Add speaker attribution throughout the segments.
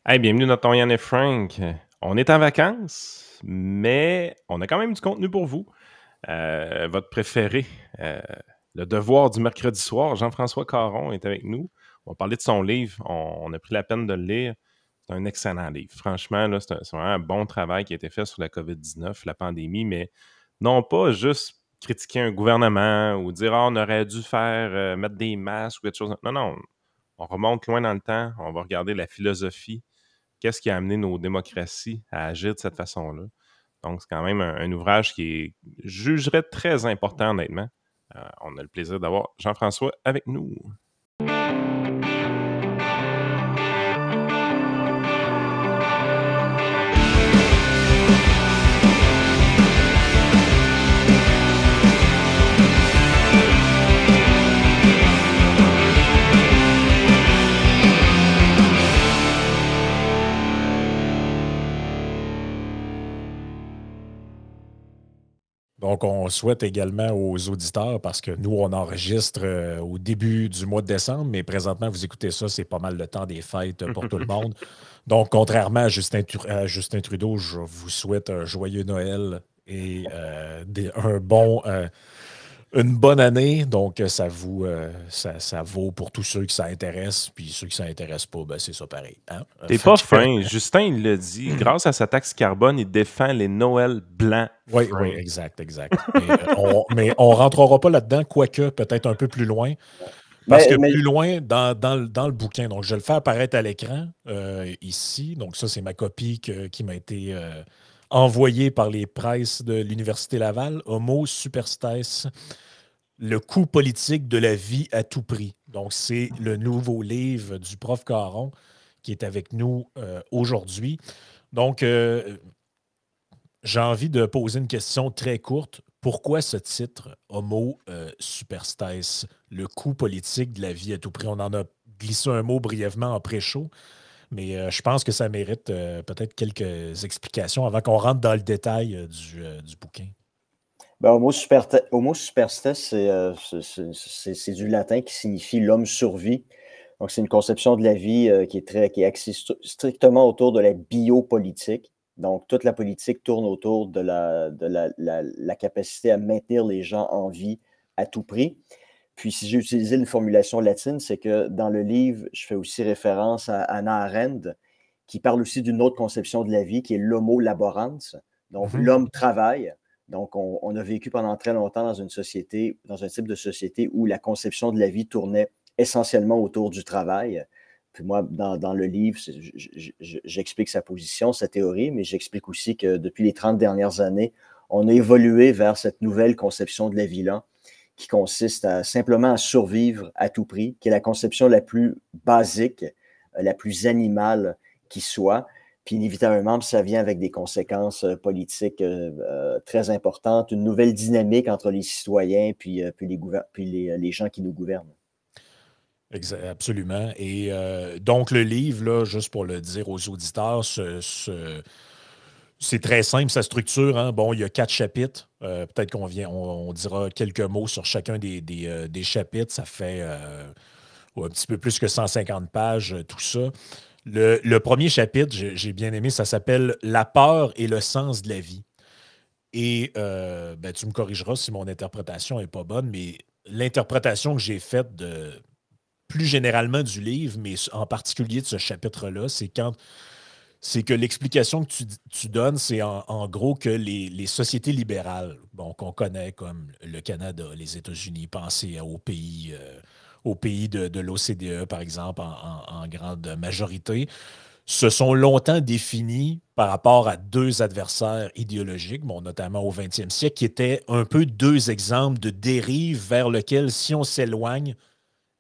Speaker 1: Hey, bienvenue dans ton Yann et Frank. On est en vacances, mais on a quand même du contenu pour vous. Votre préféré, euh, Le Devoir du mercredi soir, Jean-François Caron est avec nous. On va parler de son livre. On a pris la peine de le lire. C'est un excellent livre. Franchement, là, c'est vraiment un bon travail qui a été fait sur la COVID-19, la pandémie, mais non pas juste critiquer un gouvernement ou dire on aurait dû faire mettre des masques ou quelque chose. Non, non. On remonte loin dans le temps. On va regarder la philosophie. Qu'est-ce qui a amené nos démocraties à agir de cette façon-là? Donc, c'est quand même un ouvrage qui est, je jugerais, très important, honnêtement. On a le plaisir d'avoir Jean-François avec nous.
Speaker 2: Donc, on souhaite également aux auditeurs, parce que nous, on enregistre au début du mois de décembre, mais présentement, vous écoutez ça, c'est pas mal le temps des fêtes pour tout le monde. Donc, contrairement à Justin Trudeau, je vous souhaite un joyeux Noël et une bonne année. Donc, ça vaut pour tous ceux qui s'intéressent, puis ceux qui s'intéressent pas, ben, c'est ça pareil. Hein?
Speaker 1: T'es pas fin. Justin, il l'a dit. Grâce à sa taxe carbone, il défend les Noëls blancs,
Speaker 2: Oui, oui,
Speaker 1: Frank.
Speaker 2: exact. Mais on rentrera pas là-dedans, quoique peut-être un peu plus loin. Parce que
Speaker 3: Mais,
Speaker 2: plus
Speaker 3: mais
Speaker 2: loin dans le bouquin, donc je vais le faire apparaître à l'écran ici. Donc, ça, c'est ma copie qui m'a été envoyée par les presses de l'Université Laval. Homo superstès, le coût politique de la vie à tout prix. Donc, c'est le nouveau livre du prof Caron qui est avec nous aujourd'hui. Donc, j'ai envie de poser une question très courte. Pourquoi ce titre, Homo superstès, le coût politique de la vie à tout prix? On en a glissé un mot brièvement en pré-show, mais je pense que ça mérite peut-être quelques explications avant qu'on rentre dans le détail du bouquin.
Speaker 3: Homo superstes, c'est du latin qui signifie l'homme survie. Donc, c'est une conception de la vie qui est axée strictement autour de la biopolitique. Donc, toute la politique tourne autour de la capacité à maintenir les gens en vie à tout prix. Puis, si j'ai utilisé une formulation latine, c'est que dans le livre, je fais aussi référence à Hannah Arendt, qui parle aussi d'une autre conception de la vie, qui est l'homo laborans. Donc, l'homme travaille. Donc, on a vécu pendant très longtemps dans une société, dans un type de société où la conception de la vie tournait essentiellement autour du travail. Puis moi, dans le livre, j'explique sa position, sa théorie, mais j'explique aussi que depuis les 30 dernières années, on a évolué vers cette nouvelle conception de la vie-là, qui consiste simplement à survivre à tout prix, qui est la conception la plus basique, la plus animale qui soit. Puis inévitablement, ça vient avec des conséquences politiques très importantes, une nouvelle dynamique entre les citoyens puis les gens qui nous gouvernent.
Speaker 2: Absolument. Et donc, le livre, là, juste pour le dire aux auditeurs, c'est très simple, sa structure. Hein. Bon, il y a 4 chapitres. Peut-être on dira quelques mots sur chacun des chapitres. Ça fait un petit peu plus que 150 pages, tout ça. Le premier chapitre, j'ai bien aimé, ça s'appelle La peur et le sens de la vie. Et ben, tu me corrigeras si mon interprétation n'est pas bonne, mais l'interprétation que j'ai faite plus généralement du livre, mais en particulier de ce chapitre-là, c'est que l'explication que tu donnes, c'est en gros que les sociétés libérales, bon, qu'on connaît comme le Canada, les États-Unis, pensez aux pays de l'OCDE, par exemple, en grande majorité, se sont longtemps définis par rapport à deux adversaires idéologiques, bon, notamment au 20e siècle, qui étaient un peu deux exemples de dérive vers lequel, si on s'éloigne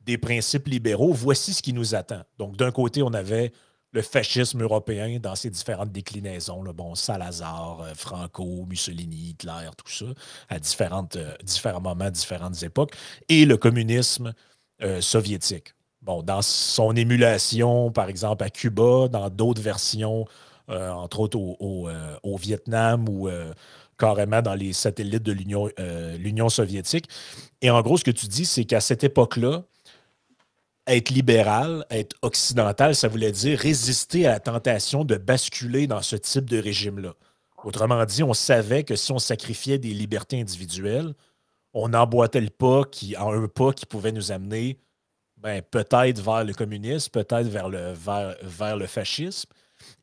Speaker 2: des principes libéraux, voici ce qui nous attend. Donc, d'un côté, on avait le fascisme européen dans ses différentes déclinaisons, là, bon, Salazar, Franco, Mussolini, Hitler, tout ça, à différents moments, différentes époques, et le communisme soviétique. Bon, dans son émulation, par exemple, à Cuba, dans d'autres versions, entre autres au Vietnam ou carrément dans les satellites de l'Union soviétique. Et en gros, ce que tu dis, c'est qu'à cette époque-là, être libéral, être occidental, ça voulait dire résister à la tentation de basculer dans ce type de régime-là. Autrement dit, on savait que si on sacrifiait des libertés individuelles, on emboîtait un pas qui pouvait nous amener peut-être vers le communisme, peut-être vers le fascisme.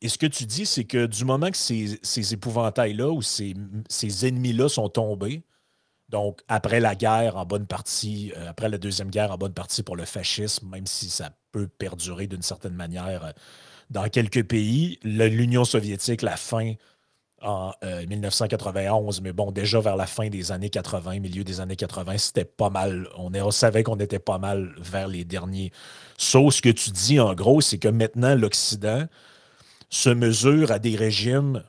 Speaker 2: Et ce que tu dis, c'est que du moment que ces épouvantails-là ou ces ennemis-là sont tombés, donc après la guerre en bonne partie, après la Deuxième Guerre en bonne partie pour le fascisme, même si ça peut perdurer d'une certaine manière dans quelques pays, l'Union soviétique, la fin en 1991, mais bon, déjà vers la fin des années 80, milieu des années 80, c'était pas mal. On savait qu'on était pas mal vers les derniers. Sauf ce que tu dis, en gros, c'est que maintenant, l'Occident se mesure à des régimes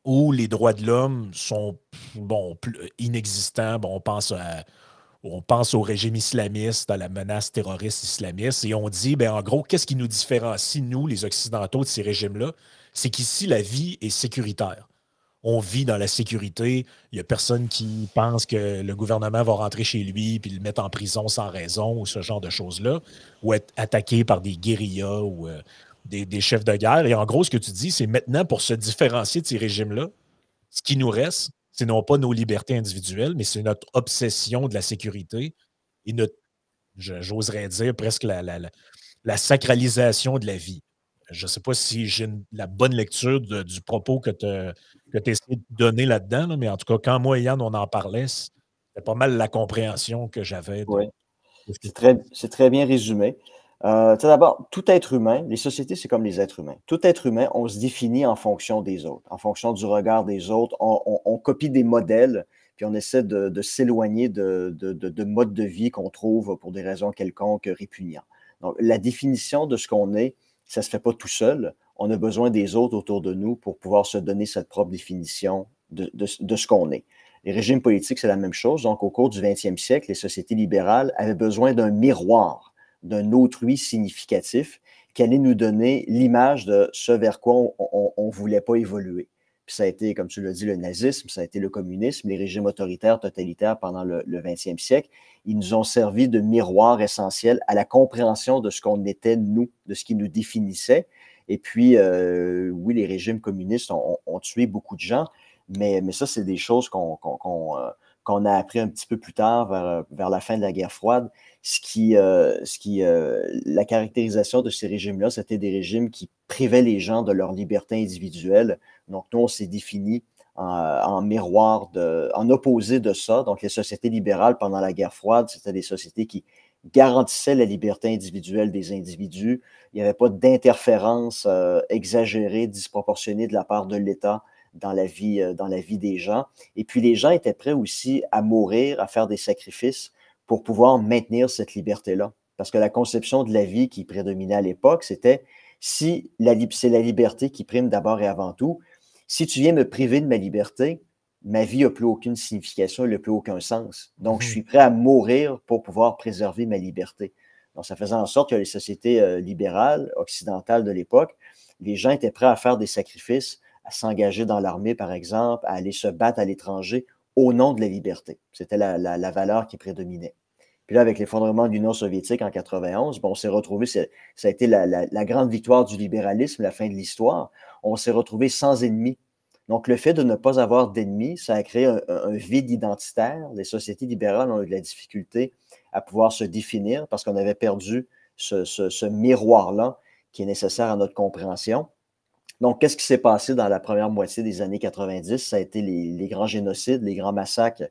Speaker 2: où les droits de l'homme sont inexistants. Bon, on pense au régime islamiste, à la menace terroriste islamiste, et on dit, en gros, qu'est-ce qui nous différencie, nous, les Occidentaux, de ces régimes-là? C'est qu'ici, la vie est sécuritaire. On vit dans la sécurité. Il n'y a personne qui pense que le gouvernement va rentrer chez lui puis le mettre en prison sans raison ou ce genre de choses-là, ou être attaqué par des guérillas ou des chefs de guerre. Et en gros, ce que tu dis, c'est maintenant pour se différencier de ces régimes-là, ce qui nous reste, c'est non pas nos libertés individuelles, mais c'est notre obsession de la sécurité et notre, j'oserais dire, presque la sacralisation de la vie. Je ne sais pas si j'ai la bonne lecture du propos que tu as essayé de donner là-dedans, là, mais en tout cas, quand moi et Yann, on en parlait, c'était pas mal la compréhension que j'avais
Speaker 3: Oui,
Speaker 2: de ce que
Speaker 3: c'est très bien résumé. Tout d'abord, tout être humain, les sociétés, c'est comme les êtres humains. Tout être humain, on se définit en fonction des autres, en fonction du regard des autres. On copie des modèles, puis on essaie de s'éloigner de modes de vie qu'on trouve pour des raisons quelconques répugnants. Donc, la définition de ce qu'on est, ça ne se fait pas tout seul. On a besoin des autres autour de nous pour pouvoir se donner cette propre définition de ce qu'on est. Les régimes politiques, c'est la même chose. Donc, au cours du 20e siècle, les sociétés libérales avaient besoin d'un miroir, d'un autrui significatif qui allait nous donner l'image de ce vers quoi on ne voulait pas évoluer. Puis ça a été, comme tu l'as dit, le nazisme, ça a été le communisme, les régimes autoritaires, totalitaires pendant le 20e siècle. Ils nous ont servi de miroir essentiel à la compréhension de ce qu'on était, nous, de ce qui nous définissait. Et puis, oui, les régimes communistes ont tué beaucoup de gens, mais ça, c'est des choses qu'on a appris un petit peu plus tard, vers la fin de la guerre froide. La caractérisation de ces régimes-là, c'était des régimes qui privaient les gens de leur liberté individuelle. Donc, nous, on s'est défini en miroir, en opposé de ça. Donc, les sociétés libérales pendant la guerre froide, c'était des sociétés qui garantissaient la liberté individuelle des individus. Il n'y avait pas d'interférence exagérée, disproportionnée de la part de l'État dans la vie des gens. Et puis, les gens étaient prêts aussi à mourir, à faire des sacrifices pour pouvoir maintenir cette liberté-là. Parce que la conception de la vie qui prédominait à l'époque, c'était c'est la liberté qui prime d'abord et avant tout. Si tu viens me priver de ma liberté, ma vie n'a plus aucune signification, elle n'a plus aucun sens. Donc, je suis prêt à mourir pour pouvoir préserver ma liberté. Donc, ça faisait en sorte que les sociétés libérales, occidentales de l'époque, les gens étaient prêts à faire des sacrifices, à s'engager dans l'armée, par exemple, à aller se battre à l'étranger au nom de la liberté. C'était la valeur qui prédominait. Puis là, avec l'effondrement de l'Union soviétique en 91, on s'est retrouvé, ça a été la grande victoire du libéralisme, la fin de l'histoire. On s'est retrouvé sans ennemis. Donc, le fait de ne pas avoir d'ennemis, ça a créé un vide identitaire. Les sociétés libérales ont eu de la difficulté à pouvoir se définir parce qu'on avait perdu ce miroir-là qui est nécessaire à notre compréhension. Donc, qu'est-ce qui s'est passé dans la première moitié des années 90? Ça a été les grands génocides, les grands massacres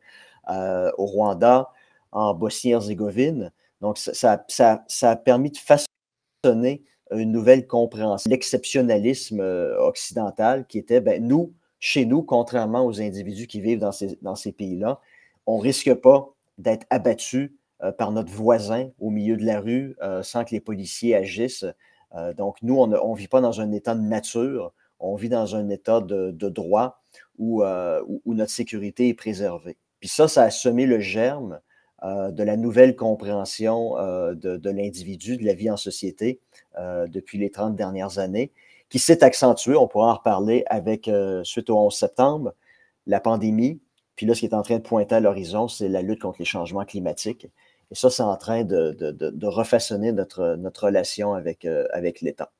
Speaker 3: au Rwanda, en Bosnie-Herzégovine. Donc, ça a permis de façonner une nouvelle compréhension. L'exceptionnalisme occidental qui était, nous, chez nous, contrairement aux individus qui vivent dans ces pays-là, on ne risque pas d'être abattu par notre voisin au milieu de la rue sans que les policiers agissent. Donc, nous, on ne vit pas dans un état de nature, on vit dans un état de droit où notre sécurité est préservée. Puis ça a semé le germe de la nouvelle compréhension de l'individu, de la vie en société depuis les 30 dernières années, qui s'est accentuée, on pourra en reparler suite au 11 septembre, la pandémie, puis là, ce qui est en train de pointer à l'horizon, c'est la lutte contre les changements climatiques. Et ça, c'est en train de refaçonner notre relation avec l'État.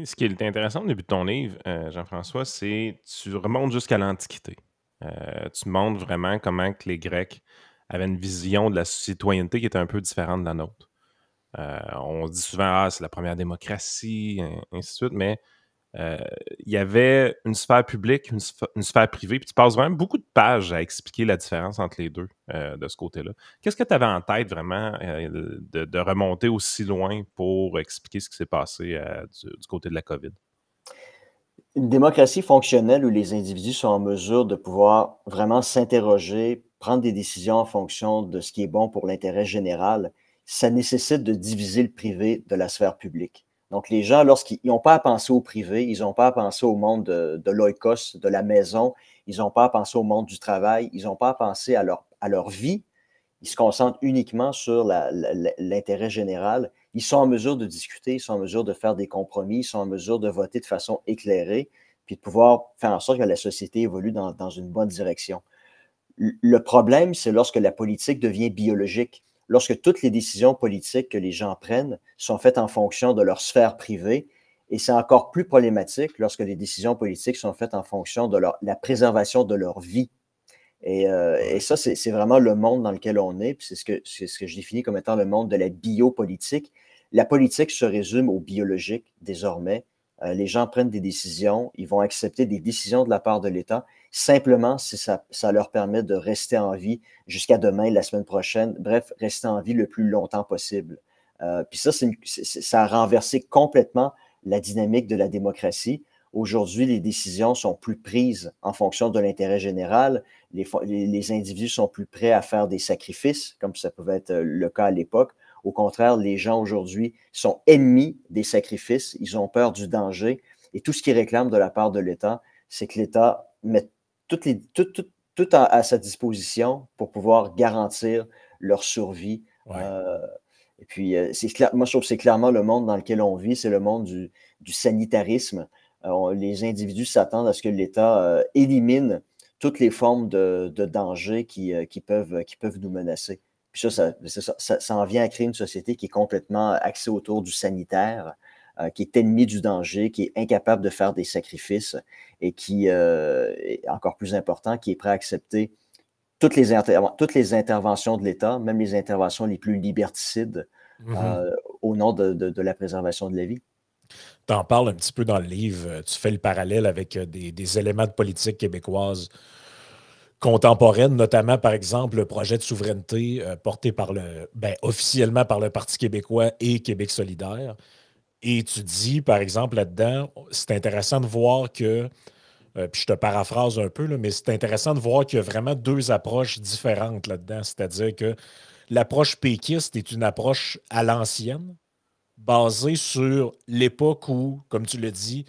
Speaker 1: Ce qui est intéressant au début de ton livre, Jean-François, c'est tu remontes jusqu'à l'Antiquité. Tu montres vraiment comment que les Grecs avaient une vision de la citoyenneté qui était un peu différente de la nôtre. On se dit souvent, c'est la première démocratie, ainsi de suite, mais il y avait une sphère publique, une sphère privée, puis tu passes vraiment beaucoup de pages à expliquer la différence entre les deux de ce côté-là. Qu'est-ce que tu avais en tête vraiment de remonter aussi loin pour expliquer ce qui s'est passé du côté de la COVID?
Speaker 3: Une démocratie fonctionnelle où les individus sont en mesure de pouvoir vraiment s'interroger, prendre des décisions en fonction de ce qui est bon pour l'intérêt général, ça nécessite de diviser le privé de la sphère publique. Donc, les gens, lorsqu'ils n'ont pas à penser au privé, ils n'ont pas à penser au monde de l'oikos, de la maison, ils n'ont pas à penser au monde du travail, ils n'ont pas à penser à leur vie, ils se concentrent uniquement sur l'intérêt général. Ils sont en mesure de discuter, ils sont en mesure de faire des compromis, ils sont en mesure de voter de façon éclairée, puis de pouvoir faire en sorte que la société évolue dans une bonne direction. Le problème, c'est lorsque la politique devient biologique, lorsque toutes les décisions politiques que les gens prennent sont faites en fonction de leur sphère privée, et c'est encore plus problématique lorsque les décisions politiques sont faites en fonction de la préservation de leur vie. Et ça, c'est vraiment le monde dans lequel on est, puis c'est ce que je définis comme étant le monde de la biopolitique. La politique se résume au biologique désormais. Les gens prennent des décisions, ils vont accepter des décisions de la part de l'État, simplement si ça leur permet de rester en vie jusqu'à demain, la semaine prochaine, bref, rester en vie le plus longtemps possible. Puis ça, ça a renversé complètement la dynamique de la démocratie. Aujourd'hui, les décisions sont plus prises en fonction de l'intérêt général. Les individus sont plus prêts à faire des sacrifices, comme ça pouvait être le cas à l'époque. Au contraire, les gens aujourd'hui sont ennemis des sacrifices, ils ont peur du danger. Et tout ce qu'ils réclament de la part de l'État, c'est que l'État mette tout à sa disposition pour pouvoir garantir leur survie.
Speaker 2: Ouais.
Speaker 3: Et puis, moi, je trouve que c'est clairement le monde dans lequel on vit, c'est le monde du sanitarisme. Les individus s'attendent à ce que l'État élimine toutes les formes de danger qui peuvent nous menacer. Puis ça en vient à créer une société qui est complètement axée autour du sanitaire, qui est ennemie du danger, qui est incapable de faire des sacrifices et qui, est encore plus important, qui est prêt à accepter toutes les interventions de l'État, même les interventions les plus liberticides, au nom de la préservation de la vie.
Speaker 2: Tu en parles un petit peu dans le livre. Tu fais le parallèle avec des éléments de politique québécoise contemporaine, notamment, par exemple, le projet de souveraineté porté officiellement par le Parti québécois et Québec solidaire. Et tu dis, par exemple, là-dedans, c'est intéressant de voir que, puis je te paraphrase un peu, là, mais c'est intéressant de voir qu'il y a vraiment deux approches différentes là-dedans. C'est-à-dire que l'approche péquiste est une approche à l'ancienne, basée sur l'époque où, comme tu l'as dit,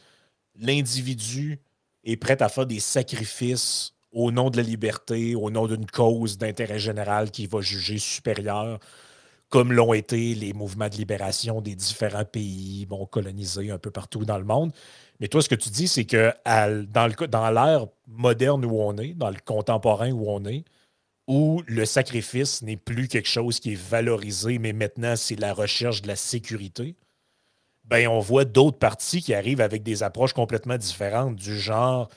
Speaker 2: l'individu est prêt à faire des sacrifices au nom de la liberté, au nom d'une cause d'intérêt général qu'il va juger supérieure, comme l'ont été les mouvements de libération des différents pays colonisés un peu partout dans le monde. Mais toi, ce que tu dis, c'est que dans l'ère moderne où on est, dans le contemporain où on est, où le sacrifice n'est plus quelque chose qui est valorisé, mais maintenant, c'est la recherche de la sécurité, ben, on voit d'autres partis qui arrivent avec des approches complètement différentes, du genre,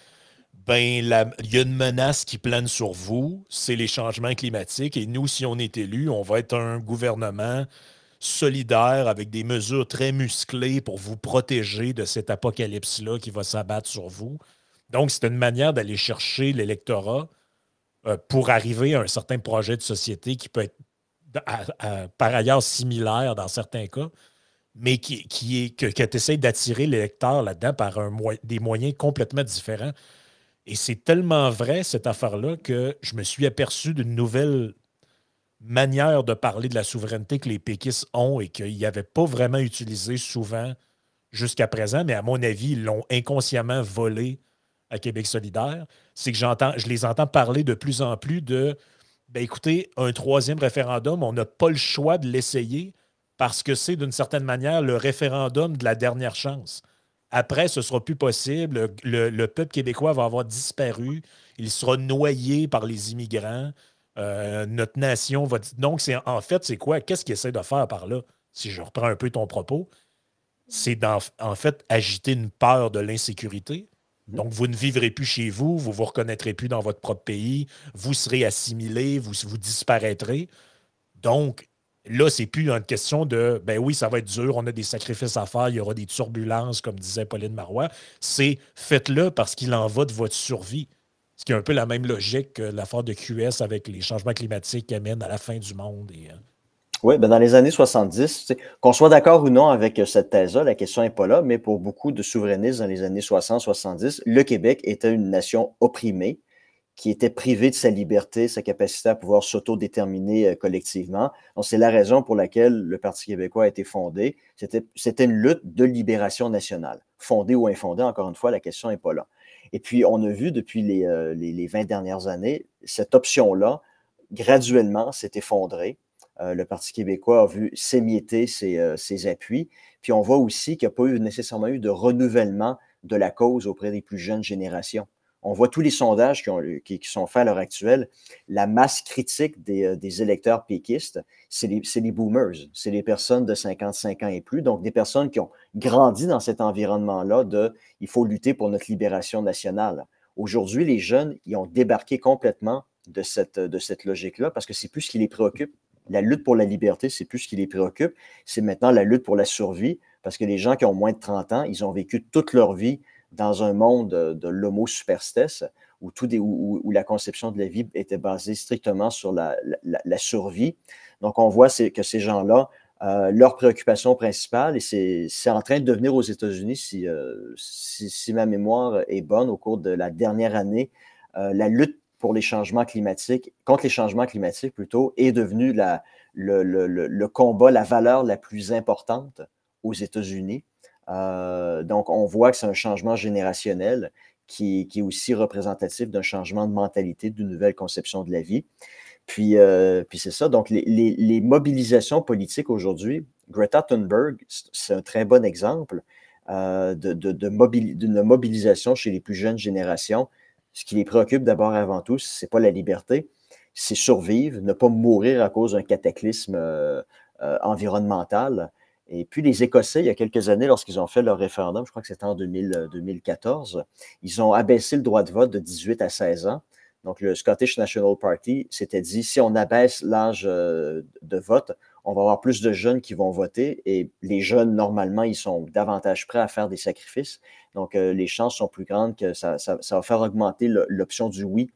Speaker 2: ben, il y a une menace qui plane sur vous, c'est les changements climatiques, et nous, si on est élu, on va être un gouvernement solidaire avec des mesures très musclées pour vous protéger de cet apocalypse-là qui va s'abattre sur vous. Donc, c'est une manière d'aller chercher l'électorat pour arriver à un certain projet de société qui peut être par ailleurs similaire dans certains cas, mais que tu essaies d'attirer l'électeur là-dedans par des moyens complètement différents. Et c'est tellement vrai, cette affaire-là, que je me suis aperçu d'une nouvelle manière de parler de la souveraineté que les péquistes ont et qu'ils n'avaient pas vraiment utilisé souvent jusqu'à présent, mais à mon avis, ils l'ont inconsciemment volé à Québec solidaire. C'est que je les entends parler de plus en plus de ben écoutez, un troisième référendum, on n'a pas le choix de l'essayer parce que c'est d'une certaine manière le référendum de la dernière chance. Après, ce ne sera plus possible. Le peuple québécois va avoir disparu. Il sera noyé par les immigrants. Notre nation va... Donc, en fait, c'est quoi? Qu'est-ce qu'il essaie de faire par là? Si je reprends un peu ton propos, c'est en fait agiter une peur de l'insécurité. Donc, vous ne vivrez plus chez vous, vous ne vous reconnaîtrez plus dans votre propre pays, vous serez assimilés, vous disparaîtrez. Donc, là, c'est plus une question de, ben oui, ça va être dur, on a des sacrifices à faire, il y aura des turbulences, comme disait Pauline Marois. C'est faites-le parce qu'il en va de votre survie. Ce qui est un peu la même logique que l'affaire de QS avec les changements climatiques qui amènent à la fin du monde.
Speaker 3: Oui, ben dans les années 70, qu'on soit d'accord ou non avec cette thèse-là, la question n'est pas là, mais pour beaucoup de souverainistes dans les années 60-70, le Québec était une nation opprimée, qui était privée de sa liberté, sa capacité à pouvoir s'autodéterminer collectivement. Donc, c'est la raison pour laquelle le Parti québécois a été fondé. C'était une lutte de libération nationale. Fondée ou infondée, encore une fois, la question n'est pas là. Et puis, on a vu depuis les 20 dernières années, cette option-là, graduellement, s'est effondrée. Le Parti québécois a vu s'émietter ses appuis. Puis on voit aussi qu'il n'y a pas nécessairement eu de renouvellement de la cause auprès des plus jeunes générations. On voit tous les sondages qui sont faits à l'heure actuelle. La masse critique des électeurs péquistes, c'est les boomers, c'est les personnes de 55 ans et plus, donc des personnes qui ont grandi dans cet environnement-là de « il faut lutter pour notre libération nationale ». Aujourd'hui, les jeunes, ils ont débarqué complètement de cette logique-là parce que c'est plus ce qui les préoccupe. La lutte pour la liberté, c'est plus ce qui les préoccupe. C'est maintenant la lutte pour la survie parce que les gens qui ont moins de 30 ans, ils ont vécu toute leur vie dans un monde de l'homo superstes où la conception de la vie était basée strictement sur la survie. Donc, on voit que ces gens-là, leur préoccupation principale, et c'est en train de devenir aux États-Unis, si ma mémoire est bonne, au cours de la dernière année, la lutte pour les changements climatiques, contre les changements climatiques plutôt, est devenu le combat, la valeur la plus importante aux États-Unis. Donc, on voit que c'est un changement générationnel qui est aussi représentatif d'un changement de mentalité, d'une nouvelle conception de la vie. Puis c'est ça. Donc, les mobilisations politiques aujourd'hui, Greta Thunberg, c'est un très bon exemple d'une mobilisation chez les plus jeunes générations. Ce qui les préoccupe d'abord et avant tout, ce n'est pas la liberté, c'est survivre, ne pas mourir à cause d'un cataclysme environnemental. Et puis les Écossais, il y a quelques années, lorsqu'ils ont fait leur référendum, je crois que c'était en 2014, ils ont abaissé le droit de vote de 18 à 16 ans. Donc le Scottish National Party s'était dit, si on abaisse l'âge de vote, on va avoir plus de jeunes qui vont voter et les jeunes, normalement, ils sont davantage prêts à faire des sacrifices. Donc, les chances sont plus grandes que ça va faire augmenter l'option du oui.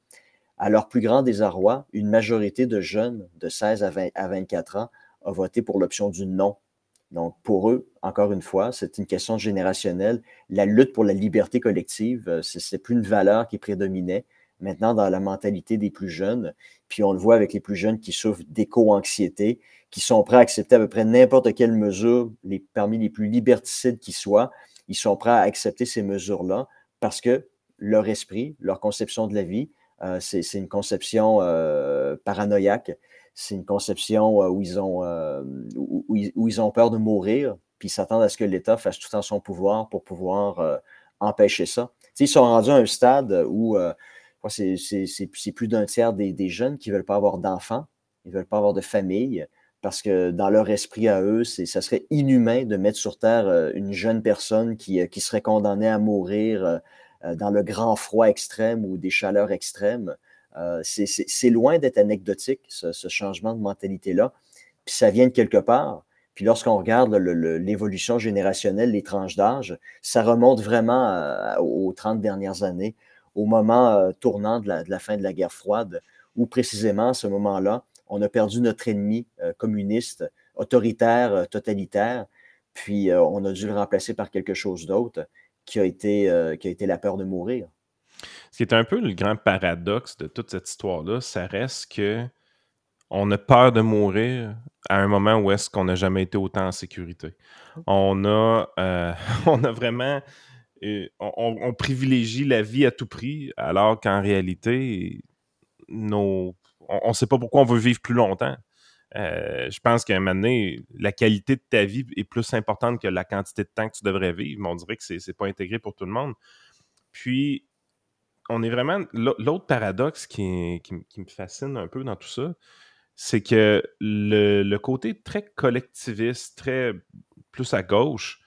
Speaker 3: À leur plus grand désarroi, une majorité de jeunes de 16 à 24 ans a voté pour l'option du non. Donc, pour eux, encore une fois, c'est une question générationnelle. La lutte pour la liberté collective, c'est plus une valeur qui prédominait maintenant dans la mentalité des plus jeunes. Puis on le voit avec les plus jeunes qui souffrent d'éco-anxiété, qui sont prêts à accepter à peu près n'importe quelle mesure, parmi les plus liberticides qui soient. Ils sont prêts à accepter ces mesures-là parce que leur esprit, leur conception de la vie, c'est une conception paranoïaque. C'est une conception où ils ont peur de mourir, puis ils s'attendent à ce que l'État fasse tout en son pouvoir pour pouvoir empêcher ça. T'sais, ils sont rendus à un stade où c'est plus d'un tiers des jeunes qui ne veulent pas avoir d'enfants, ils ne veulent pas avoir de famille, parce que dans leur esprit à eux, ça serait inhumain de mettre sur Terre une jeune personne qui serait condamnée à mourir dans le grand froid extrême ou des chaleurs extrêmes. C'est loin d'être anecdotique, ce changement de mentalité-là. Puis ça vient de quelque part. Puis lorsqu'on regarde l'évolution générationnelle, les tranches d'âge, ça remonte vraiment aux 30 dernières années, au moment tournant de la fin de la guerre froide, où précisément à ce moment-là, on a perdu notre ennemi communiste, autoritaire, totalitaire, puis on a dû le remplacer par quelque chose d'autre qui a été la peur de mourir.
Speaker 1: Ce qui est un peu le grand paradoxe de toute cette histoire-là, ça reste que on a peur de mourir à un moment où est-ce qu'on n'a jamais été autant en sécurité. On a vraiment... on privilégie la vie à tout prix, alors qu'en réalité, on ne sait pas pourquoi on veut vivre plus longtemps. Je pense qu'à un moment donné, la qualité de ta vie est plus importante que la quantité de temps que tu devrais vivre, mais on dirait que c'est pas intégré pour tout le monde. Puis, on est vraiment... L'autre paradoxe qui me fascine un peu dans tout ça, c'est que le côté très collectiviste, très plus à gauche,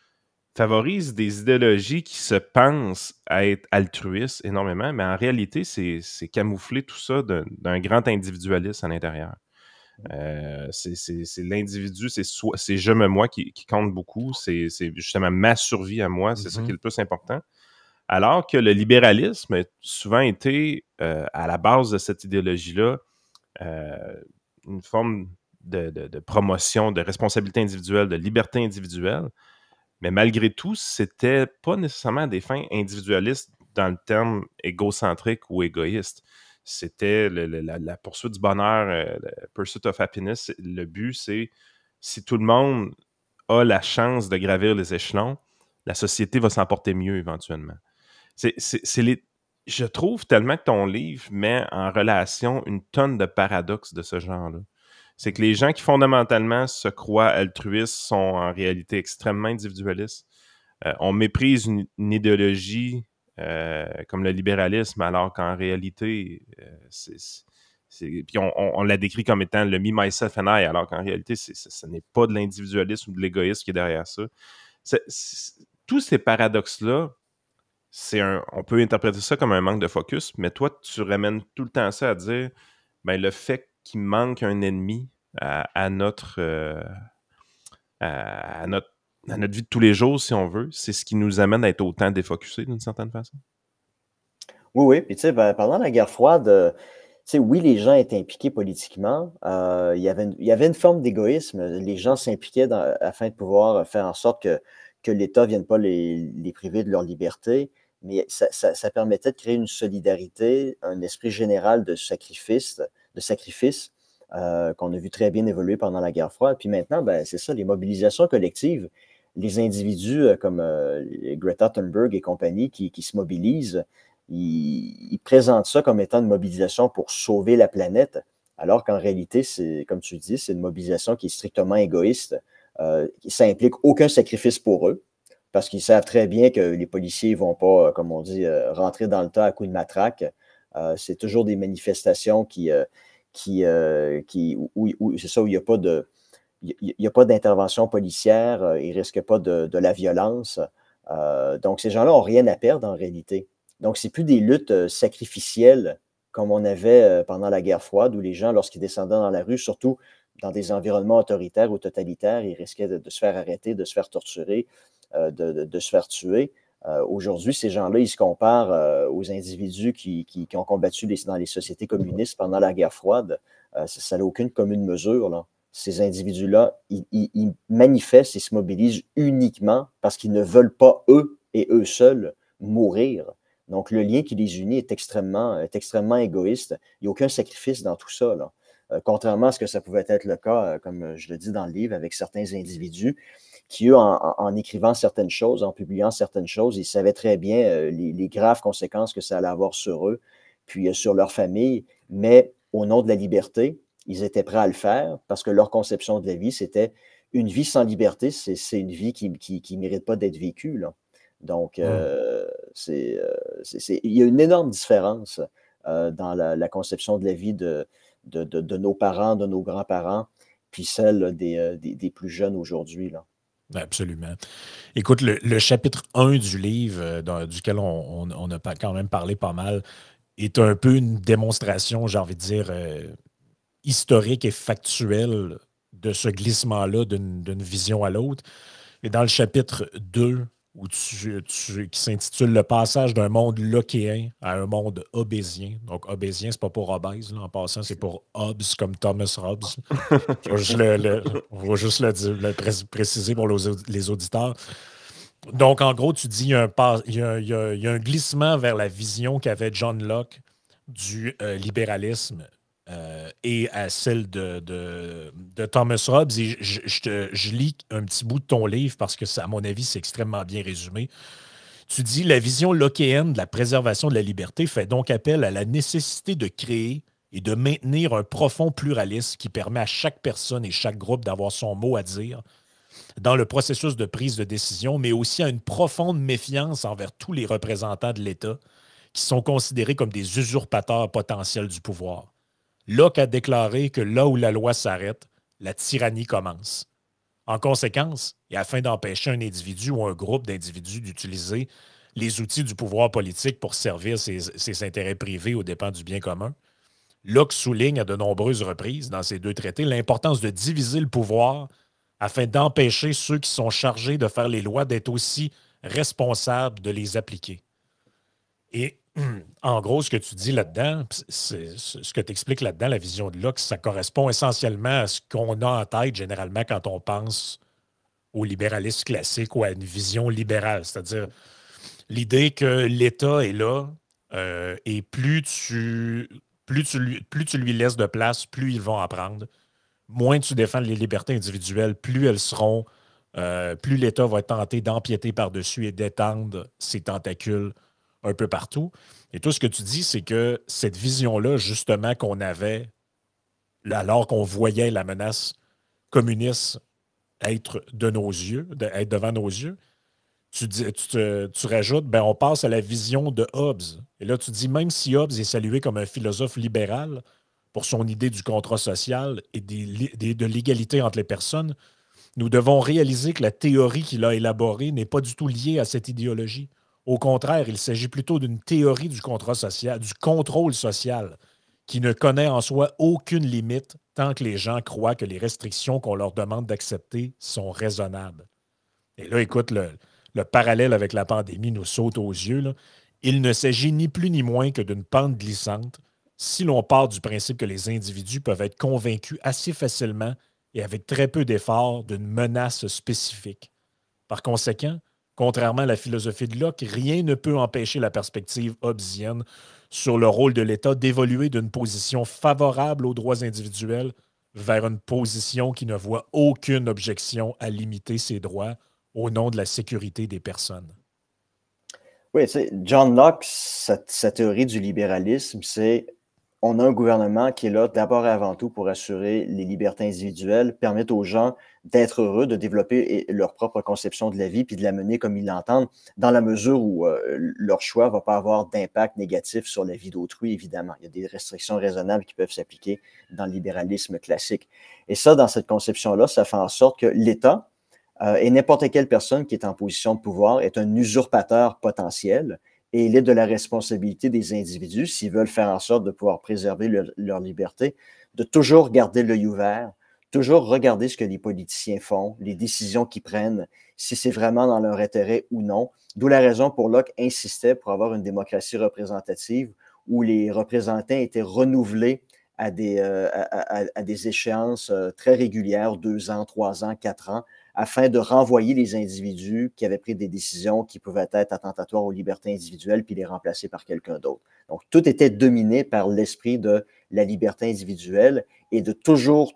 Speaker 1: favorise des idéologies qui se pensent à être altruistes énormément, mais en réalité, c'est camoufler tout ça d'un grand individualisme à l'intérieur. C'est l'individu, c'est je me moi qui compte beaucoup, c'est justement ma survie à moi, c'est ça qui est le plus important. Alors que le libéralisme a souvent été à la base de cette idéologie-là une forme de promotion, de responsabilité individuelle, de liberté individuelle. Mais malgré tout, c'était pas nécessairement à des fins individualistes dans le terme égocentrique ou égoïste. C'était la poursuite du bonheur, le pursuit of happiness. Le but, c'est si tout le monde a la chance de gravir les échelons, la société va s'en porter mieux éventuellement. Je trouve tellement que ton livre met en relation une tonne de paradoxes de ce genre-là. C'est que les gens qui fondamentalement se croient altruistes sont en réalité extrêmement individualistes. On méprise une idéologie comme le libéralisme, alors qu'en réalité, puis on la décrit comme étant le me, myself and I, alors qu'en réalité, ce n'est pas de l'individualisme ou de l'égoïsme qui est derrière ça. Tous ces paradoxes-là, on peut interpréter ça comme un manque de focus, mais toi, tu ramènes tout le temps ça à dire ben, le fait qu'il manque un ennemi à notre vie de tous les jours, si on veut, c'est ce qui nous amène à être autant défocusés d'une certaine façon.
Speaker 3: Oui, oui. Puis, tu sais, pendant la guerre froide, tu sais, oui, les gens étaient impliqués politiquement. Il y avait une forme d'égoïsme. Les gens s'impliquaient afin de pouvoir faire en sorte que l'État ne vienne pas les priver de leur liberté. Mais ça permettait de créer une solidarité, un esprit général de sacrifice qu'on a vu très bien évoluer pendant la guerre froide. Puis maintenant, ben, c'est ça, les mobilisations collectives, les individus comme Greta Thunberg et compagnie qui se mobilisent, ils présentent ça comme étant une mobilisation pour sauver la planète, alors qu'en réalité, comme tu dis, c'est une mobilisation qui est strictement égoïste. Ça implique aucun sacrifice pour eux, parce qu'ils savent très bien que les policiers ne vont pas, comme on dit, rentrer dans le tas à coups de matraque. C'est toujours des manifestations où c'est ça, où il n'y a pas d'intervention policière, ils ne risquent pas de la violence. Donc, ces gens-là n'ont rien à perdre en réalité. Donc, c'est plus des luttes sacrificielles comme on avait pendant la guerre froide, où les gens, lorsqu'ils descendaient dans la rue, surtout dans des environnements autoritaires ou totalitaires, ils risquaient de se faire arrêter, de se faire torturer, de se faire tuer. Aujourd'hui, ces gens-là, ils se comparent aux individus qui ont combattu dans les sociétés communistes pendant la guerre froide. Ça n'a aucune commune mesure, là. Ces individus-là, ils manifestent, ils se mobilisent uniquement parce qu'ils ne veulent pas, eux et eux seuls, mourir. Donc, le lien qui les unit est extrêmement égoïste. Il n'y a aucun sacrifice dans tout ça, là. Contrairement à ce que ça pouvait être le cas, comme je le dis dans le livre, avec certains individus qui, eux, en écrivant certaines choses, en publiant certaines choses, ils savaient très bien les graves conséquences que ça allait avoir sur eux, puis sur leur famille, mais au nom de la liberté, ils étaient prêts à le faire parce que leur conception de la vie, c'était une vie sans liberté, c'est une vie qui ne mérite pas d'être vécue, là. Donc, il y a une énorme différence dans la conception de la vie de nos parents, de nos grands-parents, puis celle des plus jeunes aujourd'hui, là.
Speaker 2: Absolument. Écoute, le chapitre 1 du livre, duquel on a quand même parlé pas mal, est un peu une démonstration, j'ai envie de dire, historique et factuelle de ce glissement-là d'une vision à l'autre. Et dans le chapitre 2, qui s'intitule « Le passage d'un monde lockéen à un monde hobbésien ». Donc, hobbésien, c'est pas pour obèse, là, en passant, c'est pour Hobbes, comme Thomas Hobbes. Je vais juste le préciser pour les auditeurs. Donc, en gros, tu dis il y a un glissement vers la vision qu'avait John Locke du libéralisme et à celle de Thomas Hobbes. Et je lis un petit bout de ton livre parce que, à mon avis, c'est extrêmement bien résumé. Tu dis « La vision lockéenne de la préservation de la liberté fait donc appel à la nécessité de créer et de maintenir un profond pluralisme qui permet à chaque personne et chaque groupe d'avoir son mot à dire dans le processus de prise de décision, mais aussi à une profonde méfiance envers tous les représentants de l'État qui sont considérés comme des usurpateurs potentiels du pouvoir. Locke a déclaré que là où la loi s'arrête, la tyrannie commence. En conséquence, et afin d'empêcher un individu ou un groupe d'individus d'utiliser les outils du pouvoir politique pour servir ses intérêts privés aux dépens du bien commun, Locke souligne à de nombreuses reprises dans ces deux traités l'importance de diviser le pouvoir afin d'empêcher ceux qui sont chargés de faire les lois d'être aussi responsables de les appliquer. Et en gros, ce que tu dis là-dedans, ce que tu expliques là-dedans, la vision de Locke, ça correspond essentiellement à ce qu'on a en tête généralement quand on pense au libéralisme classique ou à une vision libérale. C'est-à-dire l'idée que l'État est là et plus tu lui laisses de place, plus ils vont en prendre. Moins tu défends les libertés individuelles, plus elles seront, plus l'État va être tenté d'empiéter par-dessus et d'étendre ses tentacules un peu partout. Et tout ce que tu dis, c'est que cette vision-là, justement, qu'on avait alors qu'on voyait la menace communiste être de nos yeux, être devant nos yeux, tu rajoutes, ben, on passe à la vision de Hobbes. Et là, tu dis, même si Hobbes est salué comme un philosophe libéral pour son idée du contrat social et de l'égalité entre les personnes, nous devons réaliser que la théorie qu'il a élaborée n'est pas du tout liée à cette idéologie. Au contraire, il s'agit plutôt d'une théorie du contrat social, du contrôle social, qui ne connaît en soi aucune limite tant que les gens croient que les restrictions qu'on leur demande d'accepter sont raisonnables. Et là, écoute, le parallèle avec la pandémie nous saute aux yeux, là. Il ne s'agit ni plus ni moins que d'une pente glissante si l'on part du principe que les individus peuvent être convaincus assez facilement et avec très peu d'efforts d'une menace spécifique. Par conséquent, contrairement à la philosophie de Locke, rien ne peut empêcher la perspective hobbesienne sur le rôle de l'État d'évoluer d'une position favorable aux droits individuels vers une position qui ne voit aucune objection à limiter ces droits au nom de la sécurité des personnes.
Speaker 3: Oui, tu sais, John Locke, sa théorie du libéralisme, c'est on a un gouvernement qui est là d'abord et avant tout pour assurer les libertés individuelles, permettre aux gens d'être heureux, de développer leur propre conception de la vie, puis de la mener comme ils l'entendent, dans la mesure où leur choix ne va pas avoir d'impact négatif sur la vie d'autrui, évidemment. Il y a des restrictions raisonnables qui peuvent s'appliquer dans le libéralisme classique. Et ça, dans cette conception-là, ça fait en sorte que l'État et n'importe quelle personne qui est en position de pouvoir est un usurpateur potentiel. Et il est de la responsabilité des individus, s'ils veulent faire en sorte de pouvoir préserver leur liberté, de toujours garder l'œil ouvert, toujours regarder ce que les politiciens font, les décisions qu'ils prennent, si c'est vraiment dans leur intérêt ou non. D'où la raison pour Locke insistait pour avoir une démocratie représentative où les représentants étaient renouvelés à des échéances très régulières, 2 ans, 3 ans, 4 ans, afin de renvoyer les individus qui avaient pris des décisions qui pouvaient être attentatoires aux libertés individuelles puis les remplacer par quelqu'un d'autre. Donc, tout était dominé par l'esprit de la liberté individuelle et de toujours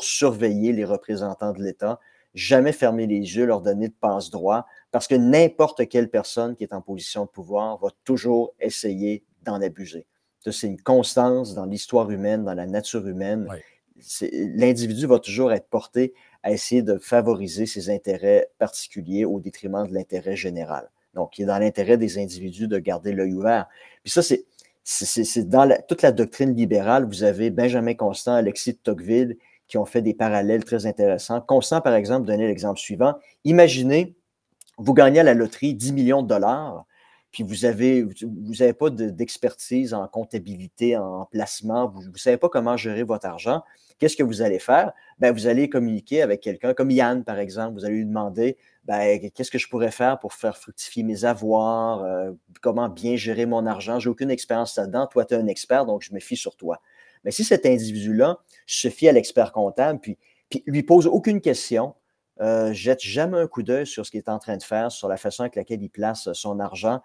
Speaker 3: surveiller les représentants de l'État, jamais fermer les yeux, leur donner de passe-droit, parce que n'importe quelle personne qui est en position de pouvoir va toujours essayer d'en abuser. Ça, c'est une constance dans l'histoire humaine, dans la nature humaine.
Speaker 2: Ouais.
Speaker 3: L'individu va toujours être porté à essayer de favoriser ses intérêts particuliers au détriment de l'intérêt général. Donc, il est dans l'intérêt des individus de garder l'œil ouvert. Puis ça, c'est dans toute la doctrine libérale. Vous avez Benjamin Constant, Alexis de Tocqueville qui ont fait des parallèles très intéressants. Constant, par exemple, donnait l'exemple suivant. Imaginez, vous gagnez à la loterie 10 millions de dollars, puis vous avez pas d'expertise en comptabilité, en placement, vous ne savez pas comment gérer votre argent. Qu'est-ce que vous allez faire? Ben, vous allez communiquer avec quelqu'un comme Yann, par exemple. Vous allez lui demander qu'est-ce que je pourrais faire pour faire fructifier mes avoirs, comment bien gérer mon argent. J'ai aucune expérience là-dedans. Toi, tu es un expert, donc je me fie sur toi. Mais si cet individu-là se fie à l'expert comptable, puis lui pose aucune question, jette jamais un coup d'œil sur ce qu'il est en train de faire, sur la façon avec laquelle il place son argent,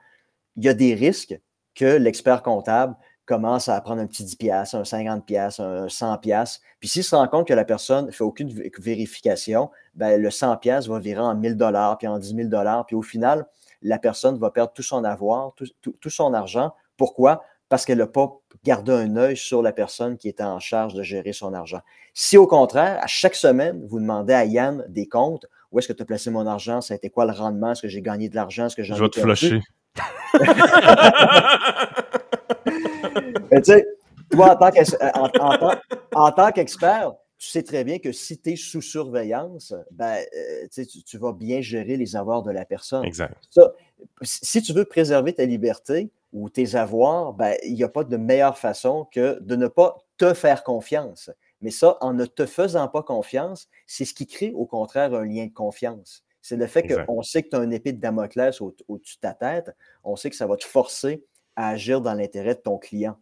Speaker 3: il y a des risques que l'expert comptable commence à prendre un petit 10$, un 50$, un 100$. Puis s'il se rend compte que la personne ne fait aucune vérification, ben, le 100$ va virer en 1000$, puis en 10 000$. Puis au final, la personne va perdre tout son avoir, tout son argent. Pourquoi? Parce qu'elle n'a pas gardé un œil sur la personne qui était en charge de gérer son argent. Si au contraire, à chaque semaine, vous demandez à Yann des comptes, où est-ce que tu as placé mon argent, ça a été quoi le rendement, est-ce que j'ai gagné de l'argent, est-ce que j'en ai perdu?
Speaker 1: Je vais te flusher.
Speaker 3: Mais tu sais, toi, en tant qu'expert, tu sais très bien que si tu es sous surveillance, ben, tu vas bien gérer les avoirs de la personne.
Speaker 1: Exact.
Speaker 3: Ça, si tu veux préserver ta liberté ou tes avoirs, ben, il n'y a pas de meilleure façon que de ne pas te faire confiance. Mais ça, en ne te faisant pas confiance, c'est ce qui crée au contraire un lien de confiance. C'est le fait qu'on sait que tu as une épée de Damoclès au-dessus de ta tête, on sait que ça va te forcer à agir dans l'intérêt de ton client.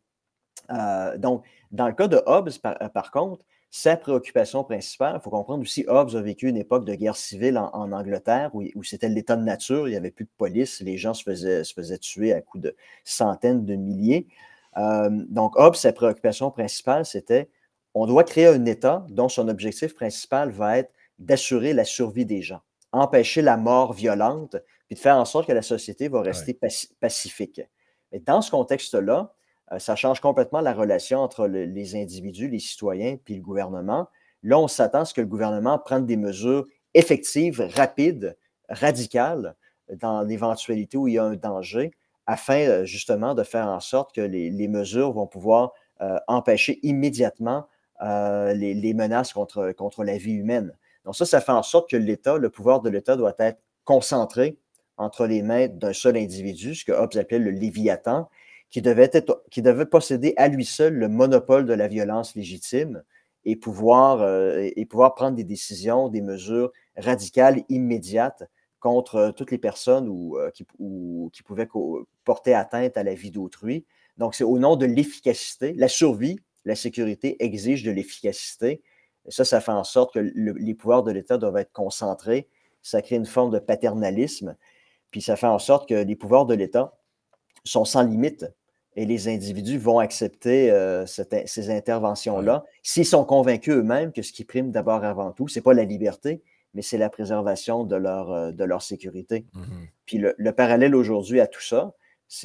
Speaker 3: Donc, dans le cas de Hobbes, par contre, sa préoccupation principale, il faut comprendre aussi, Hobbes a vécu une époque de guerre civile en Angleterre où c'était l'état de nature, il n'y avait plus de police, les gens se faisaient tuer à coups de centaines de milliers. Donc, Hobbes, sa préoccupation principale, c'était on doit créer un État dont son objectif principal va être d'assurer la survie des gens, empêcher la mort violente, puis de faire en sorte que la société va rester pacifique. Mais dans ce contexte-là, ça change complètement la relation entre les individus, les citoyens, puis le gouvernement. Là, on s'attend à ce que le gouvernement prenne des mesures effectives, rapides, radicales, dans l'éventualité où il y a un danger, afin justement de faire en sorte que les mesures vont pouvoir empêcher immédiatement les menaces contre la vie humaine. Donc ça fait en sorte que l'État, le pouvoir de l'État doit être concentré entre les mains d'un seul individu, ce que Hobbes appelait le Léviathan, qui devait posséder à lui seul le monopole de la violence légitime et pouvoir prendre des décisions, des mesures radicales, immédiates contre toutes les personnes qui pouvaient porter atteinte à la vie d'autrui. Donc, c'est au nom de l'efficacité. La survie, la sécurité exige de l'efficacité. Ça fait en sorte que les pouvoirs de l'État doivent être concentrés. Ça crée une forme de paternalisme. Puis ça fait en sorte que les pouvoirs de l'État sont sans limite et les individus vont accepter ces interventions-là s'ils sont convaincus eux-mêmes que ce qui prime d'abord avant tout, ce n'est pas la liberté, mais c'est la préservation de leur sécurité. Mm-hmm. Puis le parallèle aujourd'hui à tout ça,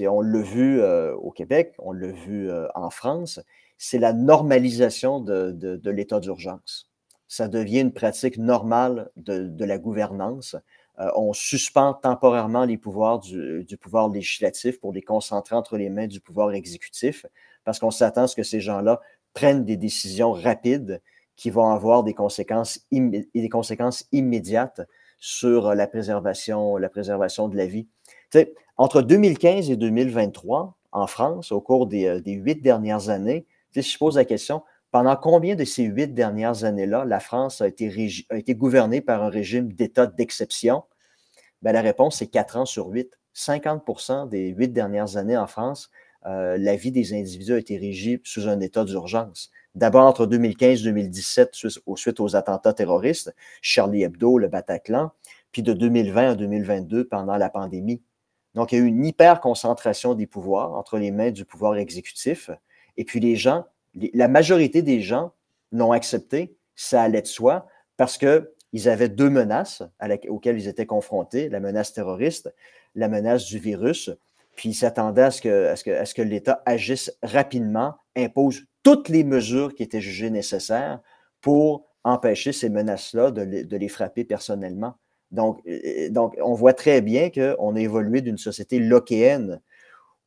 Speaker 3: on l'a vu au Québec, on l'a vu en France, c'est la normalisation de l'état d'urgence. Ça devient une pratique normale de la gouvernance. On suspend temporairement les pouvoirs du pouvoir législatif pour les concentrer entre les mains du pouvoir exécutif, parce qu'on s'attend à ce que ces gens-là prennent des décisions rapides qui vont avoir des conséquences immédiates sur la préservation de la vie. Tu sais, entre 2015 et 2023, en France, au cours des 8 dernières années, si je pose la question, pendant combien de ces 8 dernières années-là, la France a été gouvernée par un régime d'État d'exception? Ben, la réponse, c'est 4 ans sur 8. 50% des 8 dernières années en France, la vie des individus a été régie sous un état d'urgence. D'abord, entre 2015 et 2017, suite aux attentats terroristes, Charlie Hebdo, le Bataclan, puis de 2020 à 2022, pendant la pandémie. Donc, il y a eu une hyper-concentration des pouvoirs entre les mains du pouvoir exécutif. Et puis, la majorité des gens l'ont accepté, ça allait de soi, parce qu'ils avaient 2 menaces auxquelles ils étaient confrontés, la menace terroriste, la menace du virus, puis ils s'attendaient à ce que l'État agisse rapidement, impose toutes les mesures qui étaient jugées nécessaires pour empêcher ces menaces-là de les frapper personnellement. Donc, on voit très bien qu'on a évolué d'une société lockéenne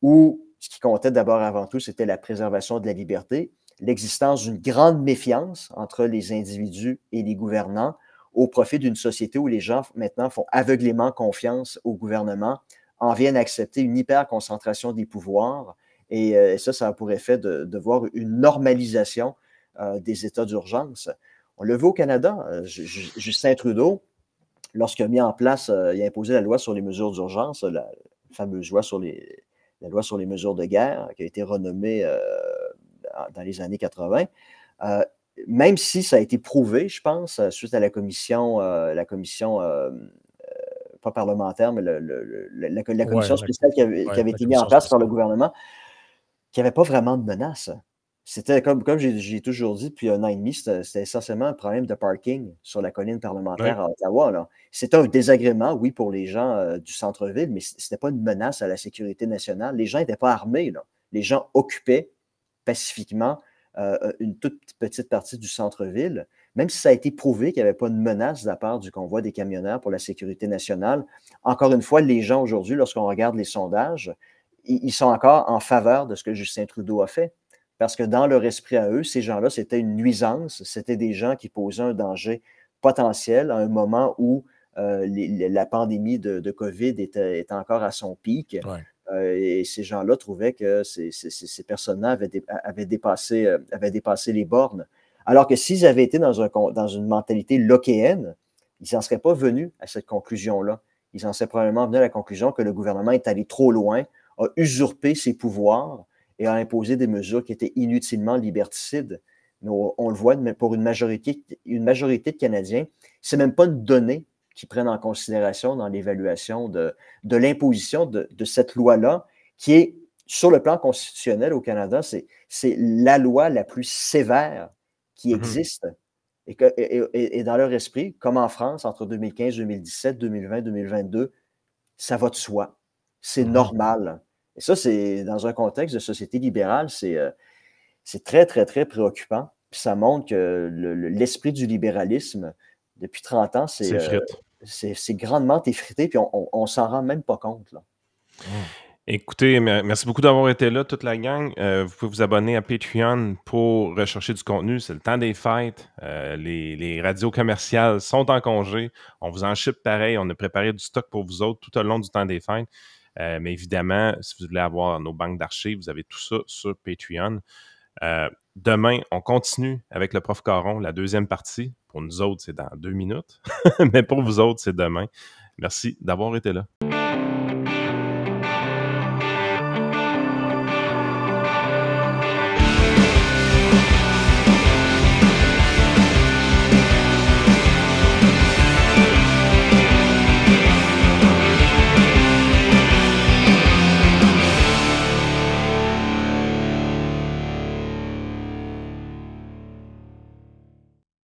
Speaker 3: où ce qui comptait d'abord avant tout, c'était la préservation de la liberté, l'existence d'une grande méfiance entre les individus et les gouvernants au profit d'une société où les gens maintenant font aveuglément confiance au gouvernement, en viennent accepter une hyper-concentration des pouvoirs et ça a pour effet de voir une normalisation des états d'urgence. On l'a vu au Canada, Justin Trudeau, lorsqu'il a mis en place, il a imposé la loi sur les mesures d'urgence, la fameuse loi sur les mesures de guerre, qui a été renommée dans les années 80, même si ça a été prouvé, je pense, suite à la commission pas parlementaire, mais la commission spéciale qui avait été mise en place par le gouvernement, qu'il n'y avait pas vraiment de menace. C'était comme j'ai toujours dit depuis 1 an et demi, c'était essentiellement un problème de parking sur la colline parlementaire à Ottawa. C'était un désagrément, oui, pour les gens du centre-ville, mais ce n'était pas une menace à la sécurité nationale. Les gens n'étaient pas armés. Les gens occupaient pacifiquement une toute petite partie du centre-ville, même si ça a été prouvé qu'il n'y avait pas de menace de la part du convoi des camionneurs pour la sécurité nationale. Encore une fois, les gens aujourd'hui, lorsqu'on regarde les sondages, ils sont encore en faveur de ce que Justin Trudeau a fait. parce que dans leur esprit à eux, ces gens-là, c'était une nuisance, c'était des gens qui posaient un danger potentiel à un moment où la pandémie de COVID était encore à son pic.
Speaker 2: Ouais.
Speaker 3: Et ces gens-là trouvaient que ces personnes-là avaient dépassé les bornes. Alors que s'ils avaient été dans une mentalité lockéenne, ils n'en seraient pas venus à cette conclusion-là. Ils en seraient probablement venus à la conclusion que le gouvernement est allé trop loin, a usurpé ses pouvoirs et a imposé des mesures qui étaient inutilement liberticides. Mais on le voit, mais pour une majorité de Canadiens, ce n'est même pas une donnée qu'ils prennent en considération dans l'évaluation de l'imposition de cette loi-là, qui est, sur le plan constitutionnel au Canada, c'est la loi la plus sévère qui existe. Et dans leur esprit, comme en France, entre 2015, 2017, 2020, 2022, ça va de soi. C'est normal. Et ça, c'est dans un contexte de société libérale, c'est très, très, très préoccupant. Puis ça montre que l'esprit du libéralisme, depuis 30 ans, c'est grandement effrité, puis on s'en rend même pas compte, là.
Speaker 1: Écoutez, merci beaucoup d'avoir été là, toute la gang. Vous pouvez vous abonner à Patreon pour rechercher du contenu. C'est le temps des fêtes. Les radios commerciales sont en congé. On vous en ship pareil. On a préparé du stock pour vous autres tout au long du temps des fêtes. Mais évidemment, si vous voulez avoir nos banques d'archives, vous avez tout ça sur Patreon. Demain, on continue avec le Prof Caron, la deuxième partie. Pour nous autres, c'est dans 2 minutes. Mais pour vous autres, c'est demain. Merci d'avoir été là.